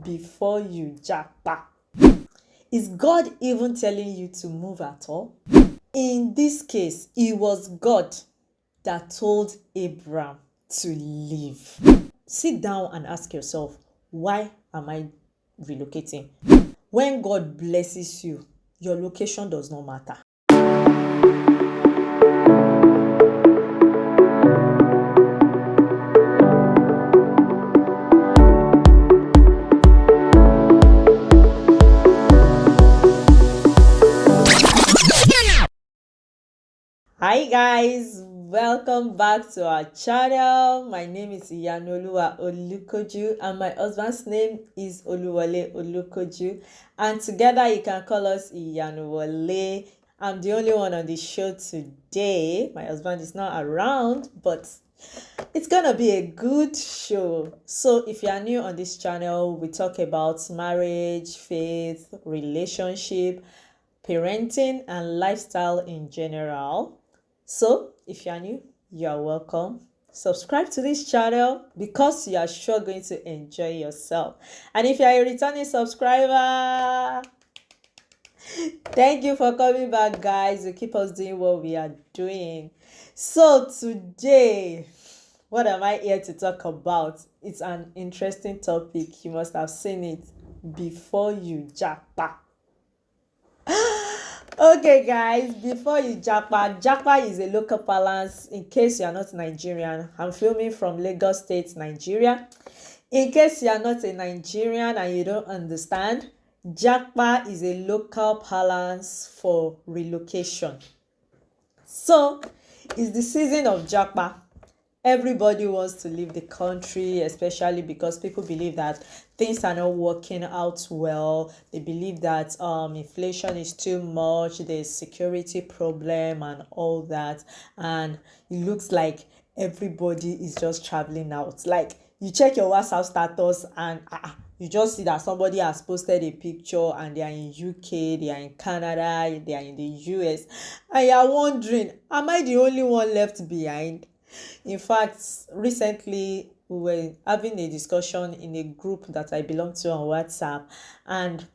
before you japa. Is God even telling you to move at all? In this case, it was God that told Abraham to leave. Sit down and ask yourself, why am I relocating? When God blesses you, your location does not matter. Hi guys, welcome back to our channel. My name is Iyanuwole and my husband's name is Oluwole, and together you can call us Iyanuwole. I'm the only one on the show today. My husband is not around, but it's gonna be a good show. So if you are new on this channel, we talk about marriage, faith, relationship, parenting, and lifestyle in general. So if you are new, you are welcome. Subscribe to this channel because you are sure going to enjoy yourself. And if you are a returning subscriber, thank you for coming back, guys. You keep us doing what we are doing. So today, what am I here to talk about? It's an interesting topic. You must have seen it before you japa. Okay guys, before you japa is a local parlance. In case you are not Nigerian, I'm filming from Lagos State, Nigeria. In case you are not a Nigerian and you don't understand, japa is a local parlance for relocation. So it's the season of japa. Everybody wants to leave the country, especially because people believe that things are not working out well. They believe that inflation is too much, there's security problem and all that. And it looks like everybody is just traveling out. Like you check your WhatsApp status and you just see that somebody has posted a picture and they are in UK, they are in Canada, they are in the US. And you are wondering, am I the only one left behind? In fact, recently we were having a discussion in a group that I belong to on WhatsApp, and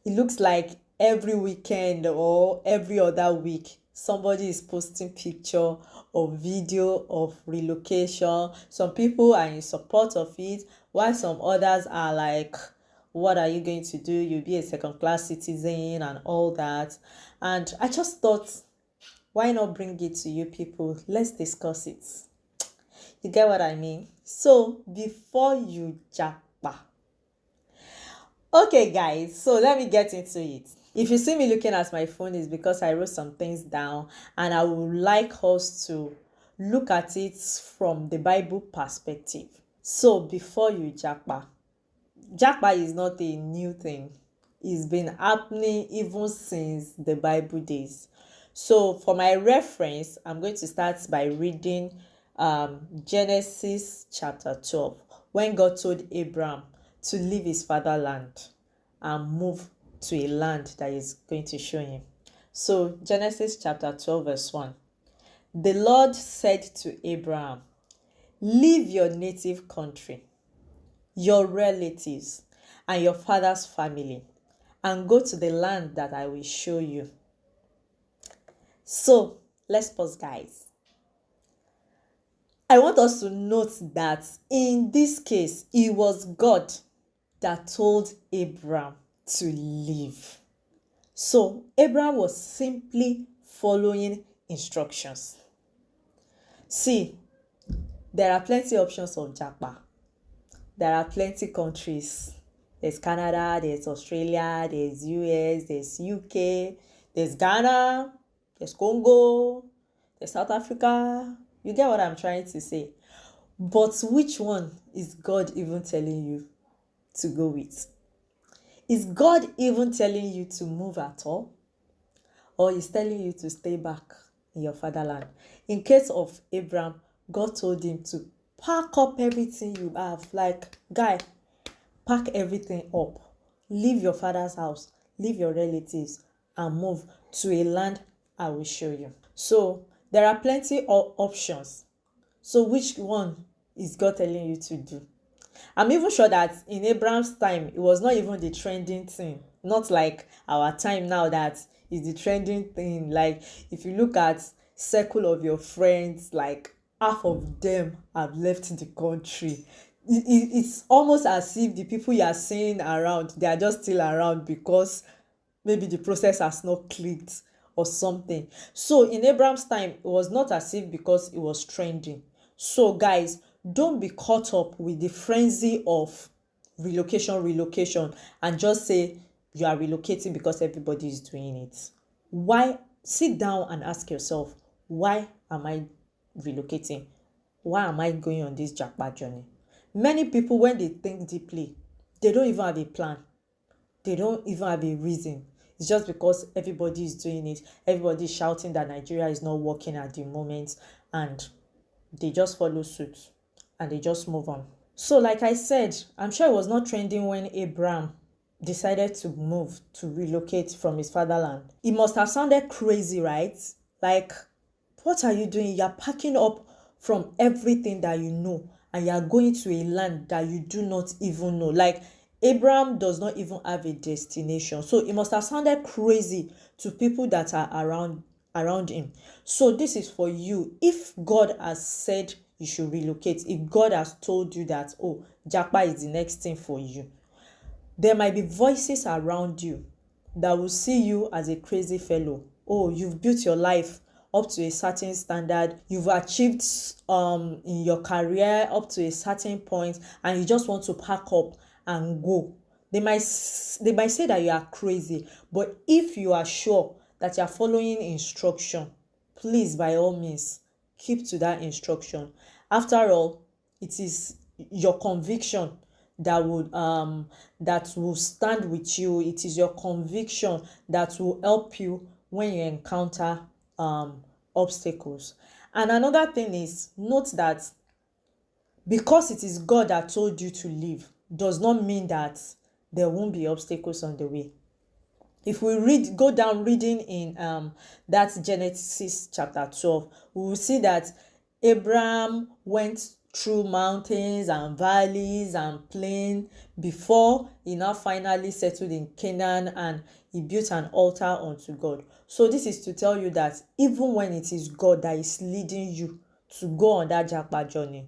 it looks like every weekend or every other week somebody is posting picture or video of relocation. Some people are in support of it, while some others are like, what are you going to do? You'll be a second-class citizen and all that. And I just thought, why not bring it to you people? Let's discuss it. You get what I mean? So before you japa. Okay guys, so let me get into it. If you see me looking at my phone, it's because I wrote some things down and I would like us to look at it from the Bible perspective. So before you japa is not a new thing. It's been happening even since the Bible days. So for my reference, I'm going to start by reading Genesis chapter 12, when God told Abraham to leave his fatherland and move to a land that is going to show him. So Genesis chapter 12 verse 1. The Lord said to Abraham, leave your native country, your relatives, and your father's family, and go to the land that I will show you. So let's pause, guys. I want us to note that in this case, it was God that told Abraham to leave. So Abraham was simply following instructions. See, there are plenty options of japa. There are plenty countries. There's Canada, there's Australia, there's US, there's UK, there's Ghana, there's Congo, there's South Africa. You get what I'm trying to say. But which one is God even telling you to go with? Is God even telling you to move at all? Or is telling you to stay back in your fatherland? In case of Abraham, God told him to pack up everything you have. Like, guy, pack everything up. Leave your father's house. Leave your relatives and move to a land I will show you. So there are plenty of options. So which one is God telling you to do? I'm even sure that in Abraham's time, it was not even the trending thing. Not like our time now that is the trending thing. Like if you look at circle of your friends, like half of them have left the country. It's almost as if the people you are seeing around, they are just still around because maybe the process has not clicked or something. So in Abraham's time, it was not as if because it was trending. So guys, don't be caught up with the frenzy of relocation, and just say you are relocating because everybody is doing it. Why? Sit down and ask yourself, why am I relocating? Why am I going on this Japa journey? Many people, when they think deeply, they don't even have a plan. They don't even have a reason. It's just because everybody is doing it. Everybody is shouting that Nigeria is not working at the moment, and they just follow suit and they just move on. So like I said, I'm sure it was not trending when Abraham decided to move, to relocate from his fatherland. It must have sounded crazy, right? Like, what are you doing? You're packing up from everything that you know, and you're going to a land that you do not even know. Like, Abraham does not even have a destination. So it must have sounded crazy to people that are around him. So this is for you. If God has said you should relocate, if God has told you that, oh, Japa is the next thing for you, there might be voices around you that will see you as a crazy fellow. Oh, you've built your life up to a certain standard, you've achieved in your career up to a certain point, and you just want to pack up and go. They might say that you are crazy, but if you are sure that you are following instruction, please, by all means, keep to that instruction. After all, it is your conviction that will stand with you. It is your conviction that will help you when you encounter obstacles. And another thing is, note that because it is God that told you to leave does not mean that there won't be obstacles on the way. If we go down reading in that Genesis chapter 12, we will see that Abraham went through mountains and valleys and plains before he now finally settled in Canaan, and he built an altar unto God. So this is to tell you that even when it is God that is leading you to go on that Japa journey,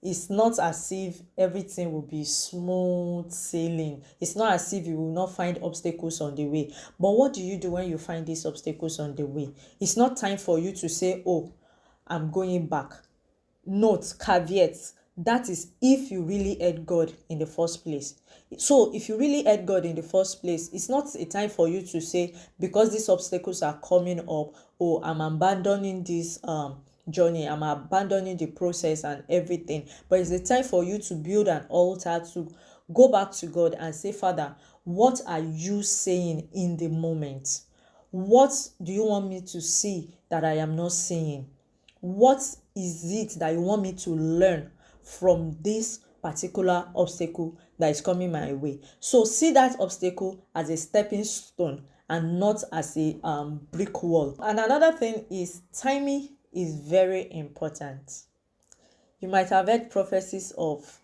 it's not as if everything will be smooth sailing. It's not as if you will not find obstacles on the way. But what do you do when you find these obstacles on the way? It's not time for you to say, oh, I'm going back. Note, caveat, that is if you really heard God in the first place. So if you really heard God in the first place, it's not a time for you to say, because these obstacles are coming up, oh, I'm abandoning this journey, I'm abandoning the process and everything. But it's a time for you to build an altar, to go back to God and say, Father, what are you saying in the moment? What do you want me to see that I am not seeing? What is it that you want me to learn from this particular obstacle that is coming my way? So see that obstacle as a stepping stone and not as a brick wall. And another thing is, timing is very important. You might have heard prophecies of,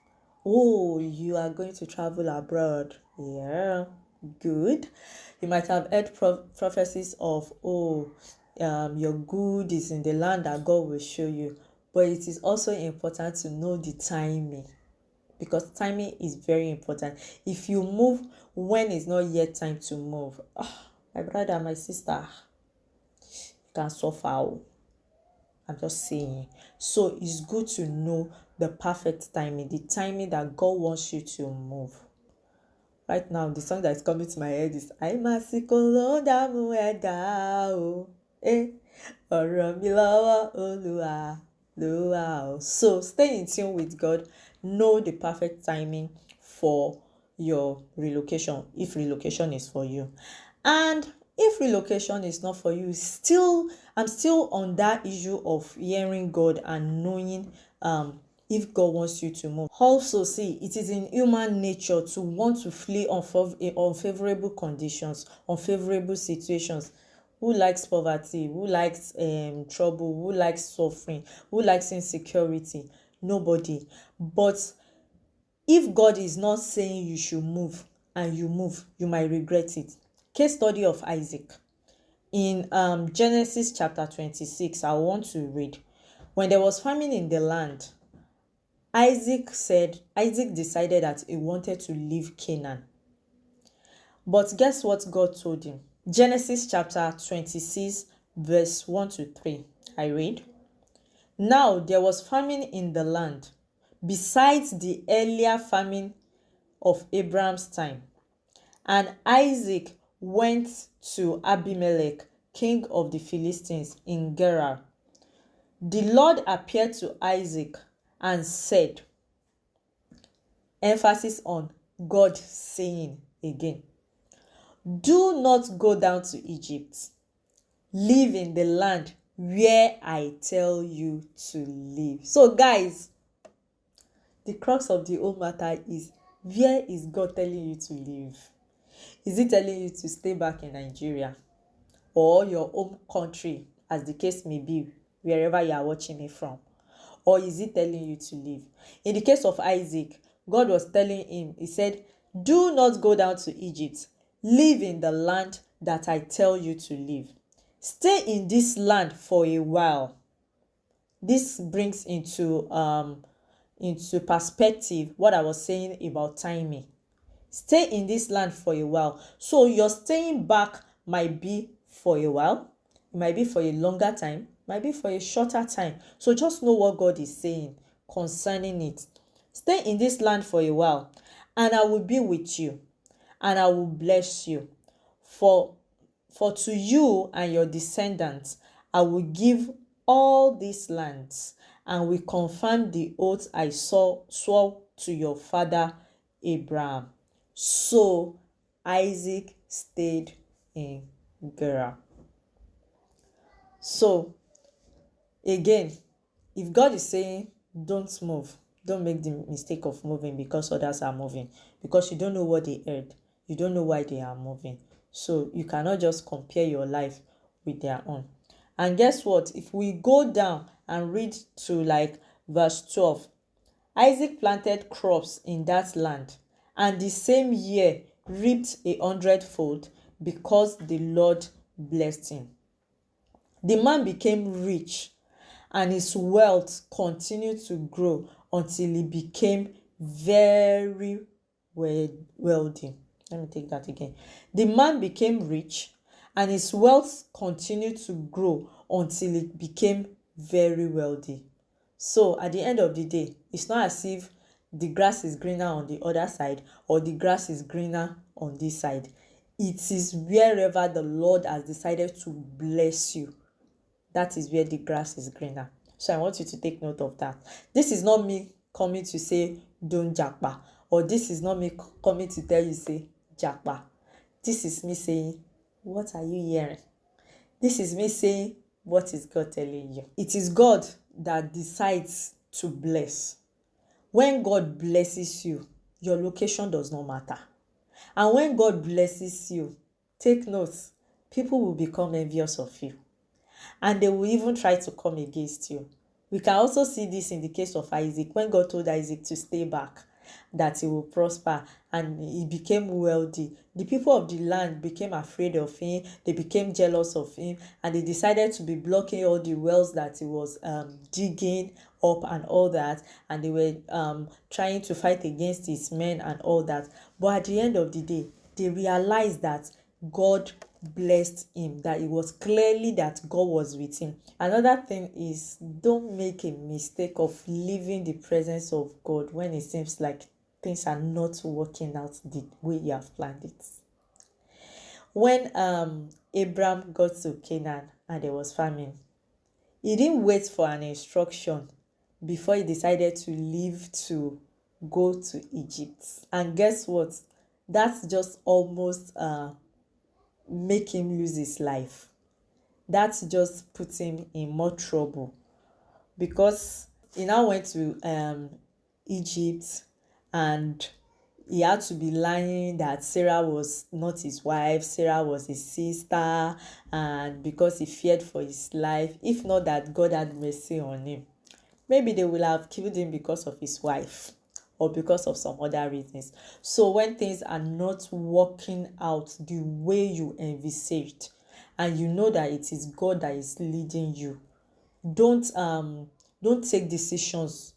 oh, you are going to travel abroad. Yeah, good. You might have heard prophecies of, oh, your good is in the land that God will show you. But it is also important to know the timing, because timing is very important. If you move when it's not yet time to move, my brother, my sister, you can suffer. I'm just saying. So it's good to know the perfect timing, the timing that God wants you to move. Right now, the song that is coming to my head is I'm a sikolonda mueda. So stay in tune with God. Know the perfect timing for your relocation, if relocation is for you. And if relocation is not for you, I'm still on that issue of hearing God and knowing if God wants you to move. Also, see, it is in human nature to want to flee unfavorable conditions, unfavorable situations. Who likes poverty? Who likes trouble? Who likes suffering? Who likes insecurity? Nobody. But If God is not saying you should move and you move, you might regret it. Case study of Isaac. In Genesis chapter 26, I want to read. When there was famine in the land, Isaac decided that he wanted to leave Canaan. But guess what God told him? Genesis chapter 26, verse 1 to 3. I read. Now there was famine in the land, besides the earlier famine of Abraham's time. And Isaac went to Abimelech, king of the Philistines, in Gerar. The Lord appeared to Isaac and said, emphasis on God saying again, do not go down to Egypt. Live in the land where I tell you to live. So guys, the crux of the whole matter is, where is God telling you to live? Is he telling you to stay back in Nigeria or your home country, as the case may be, wherever you are watching me from? Or is he telling you to live? In the case of Isaac, God was telling him, he said, do not go down to Egypt. Live in the land that I tell you to live. Stay in this land for a while. This brings into perspective what I was saying about timing. Stay in this land for a while. So your staying back might be for a while. It might be for a longer time. It might be for a shorter time. So just know what God is saying concerning it. Stay in this land for a while, and I will be with you, and I will bless you. For to you and your descendants I will give all these lands, and will confirm the oath I swore to your father Abraham. So Isaac stayed in Gerar. So again, if God is saying don't move, don't make the mistake of moving because others are moving, because you don't know what they heard, you don't know why they are moving. So you cannot just compare your life with their own. And guess what? If we go down and read to like verse 12, Isaac planted crops in that land, and the same year reaped 100-fold, because the Lord blessed him. The man became rich, and his wealth continued to grow until he became very wealthy. Let me take that again. The man became rich, and his wealth continued to grow until it became very wealthy. So at the end of the day, it's not as if the grass is greener on the other side or the grass is greener on this side. It is wherever the Lord has decided to bless you, that is where the grass is greener. So I want you to take note of that. This is not me coming to say don't japa, or this is not me coming to tell you say japa. This is me saying, what are you hearing? This is me saying, what is God telling you? It is God that decides to bless. When God blesses you, your location does not matter. And when God blesses you, take note, people will become envious of you, and they will even try to come against you. We can also see this in the case of Isaac. When God told Isaac to stay back, that he will prosper, and he became wealthy, the people of the land became afraid of him. They became jealous of him, and they decided to be blocking all the wells that he was digging up and all that, and they were trying to fight against his men and all that. But at the end of the day, they realized that God blessed him, that it was clearly that God was with him. Another thing is, don't make a mistake of leaving the presence of God when it seems like things are not working out the way you have planned it. When Abraham got to Canaan and there was famine, he didn't wait for an instruction before he decided to leave to go to Egypt. And guess what? That's just almost make him lose his life. That just put him in more trouble, because he now went to Egypt, and he had to be lying that Sarah was not his wife, Sarah was his sister, and because he feared for his life. If not that God had mercy on him, maybe they will have killed him because of his wife, or because of some other reasons. So when things are not working out the way you envisaged, and you know that it is God that is leading you, don't take decisions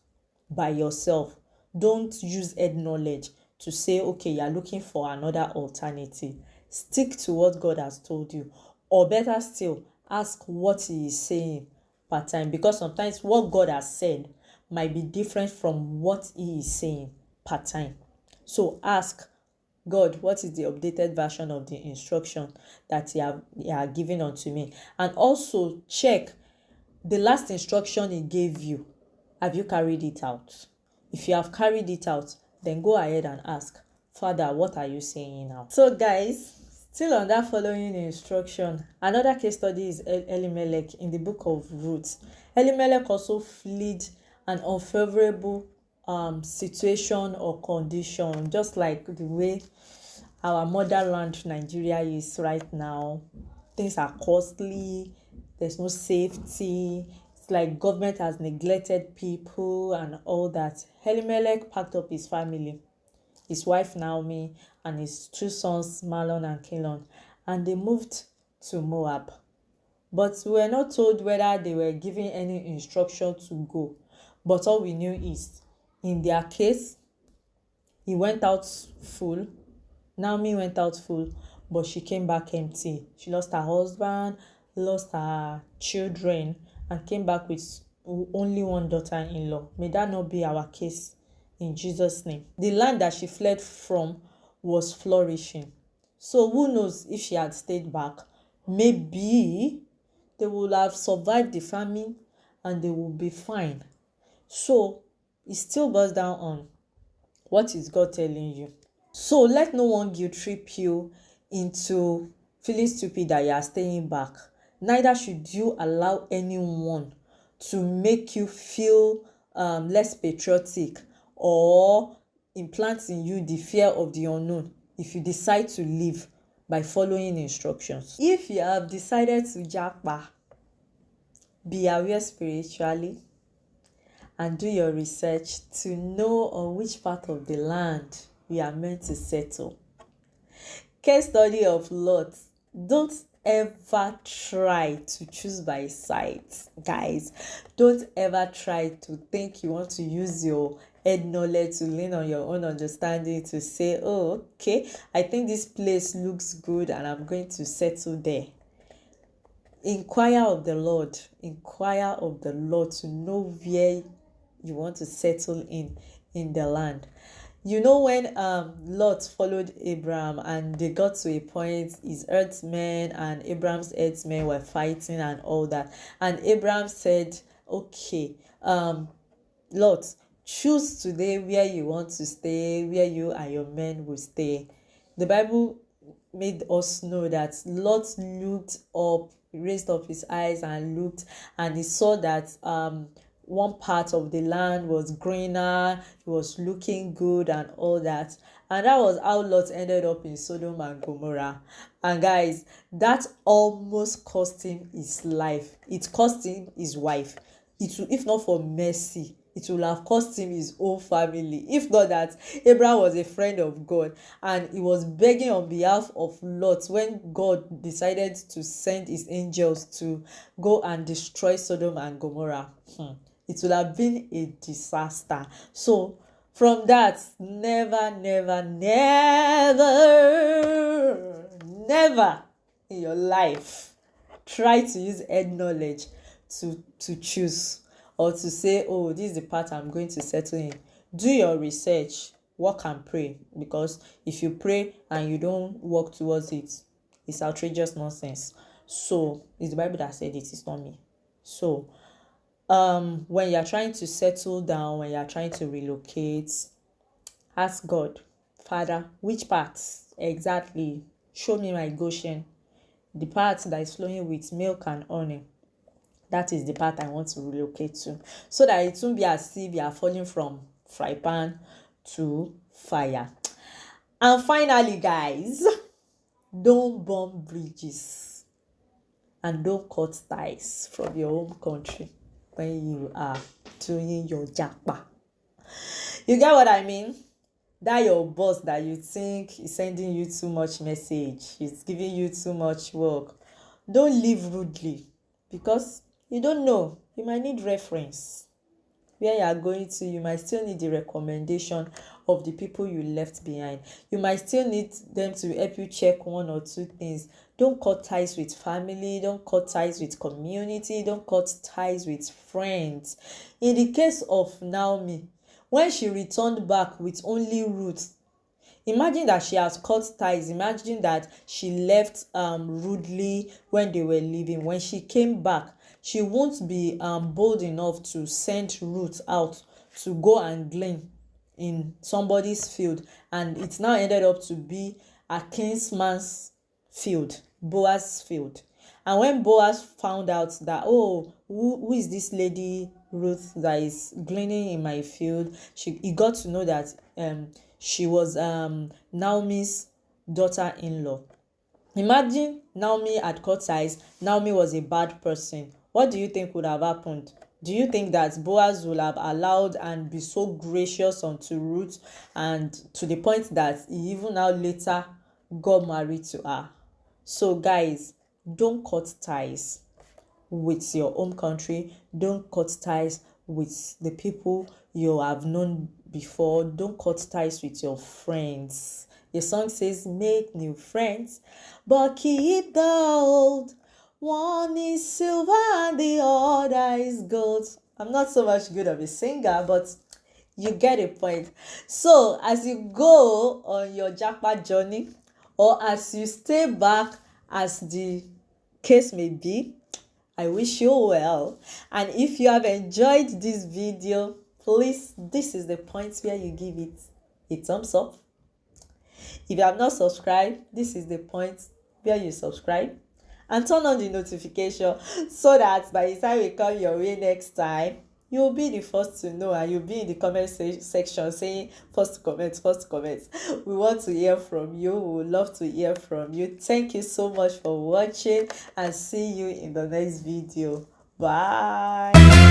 by yourself. Don't use head knowledge to say, okay, you're looking for another alternative. Stick to what God has told you, or better still, ask what he is saying part time, because sometimes what God has said might be different from what he is saying part time. So ask God, what is the updated version of the instruction that you are giving unto me? And also check the last instruction he gave you. Have you carried it out? If you have carried it out, then go ahead and ask, Father, what are you saying now? So guys, still on that following instruction, another case study is Elimelech in the book of Ruth. Elimelech also fled an unfavorable situation or condition, just like the way our motherland Nigeria is right now. Things are costly, there's no safety, it's like government has neglected people and all that. Elimelech packed up his family, his wife Naomi and his two sons Mahlon and Chilion, and they moved to Moab. But we were not told whether they were given any instruction to go. But all we knew is, in their case, he went out full, Naomi went out full, but she came back empty. She lost her husband, lost her children, and came back with only one daughter-in-law. May that not be our case in Jesus' name. The land that she fled from was flourishing. So who knows, if she had stayed back, maybe they would have survived the famine and they would be fine. So it still boils down on, what is God telling you? So let no one guilt trip you into feeling stupid that you are staying back. Neither should you allow anyone to make you feel less patriotic or implant in you the fear of the unknown if you decide to leave by following instructions. If you have decided to japa, be aware spiritually and do your research to know on which part of the land we are meant to settle. Case study of Lot. Don't ever try to choose by sight, guys. Don't ever try to think you want to use your head knowledge to lean on your own understanding to say, oh, okay, I think this place looks good and I'm going to settle there. Inquire of the Lord. Inquire of the Lord to know where you want to settle in the land. You know, when Lot followed Abraham and they got to a point, his herdsmen and Abraham's herdsmen were fighting and all that, and Abraham said, okay, Lot, choose today where you want to stay, where you and your men will stay. The Bible made us know that Lot looked up, raised up his eyes and looked, and he saw that one part of the land was greener, it was looking good and all that. And that was how Lot ended up in Sodom and Gomorrah. And guys, that almost cost him his life. It cost him his wife. If not for mercy, it will have cost him his own family. If not that, Abraham was a friend of God and he was begging on behalf of Lot when God decided to send his angels to go and destroy Sodom and Gomorrah. It will have been a disaster. So from that, never in your life try to use head knowledge to choose or to say, oh, this is the part I'm going to settle in. Do your research, work and pray, because if you pray and you don't work towards it, it's outrageous nonsense. So it's the Bible that said it, it's not me. So when you're trying to settle down, when you're trying to relocate, ask God, Father, which parts exactly? Show me my Goshen, the part that is flowing with milk and honey. That is the part I want to relocate to, so that it won't be as if you are falling from fry pan to fire. And finally, guys, don't burn bridges and don't cut ties from your home country when you are doing your japa. You get what I mean? That your boss that you think is sending you too much message, is giving you too much work, don't leave rudely, because you don't know, you might need reference. Where you are going to, you might still need the recommendation of the people you left behind. You might still need them to help you check one or two things. Don't cut ties with family, don't cut ties with community, don't cut ties with friends. In the case of Naomi, when she returned back with only Ruth, imagine that she has cut ties. Imagine that she left rudely when they were leaving. When she came back, she won't be bold enough to send Ruth out to go and glean in somebody's field, and it now ended up to be a kinsman's field, Boaz's field. And when Boaz found out that, oh, who is this lady Ruth that is gleaning in my field, he got to know that she was Naomi's daughter-in-law. Imagine Naomi had cut ties. Naomi was a bad person. What do you think would have happened? Do you think that Boaz would have allowed and be so gracious unto Ruth, and to the point that he even now later got married to her? So guys, don't cut ties with your home country. Don't cut ties with the people you have known before. Don't cut ties with your friends. The song says, make new friends, but keep the old. One is silver and the other is gold. I'm not so much good of a singer, but you get a point. So as you go on your Japa journey, or as you stay back, as the case may be, I wish you well. And if you have enjoyed this video, please, this is the point where you give it a thumbs up. If you have not subscribed, this is the point where you subscribe and turn on the notification, so that by the time we come your way next time, you'll be the first to know, and you'll be in the comment section saying first comment. We want to hear from you. We would love to hear from you. Thank you so much for watching, and see you in the next video. Bye.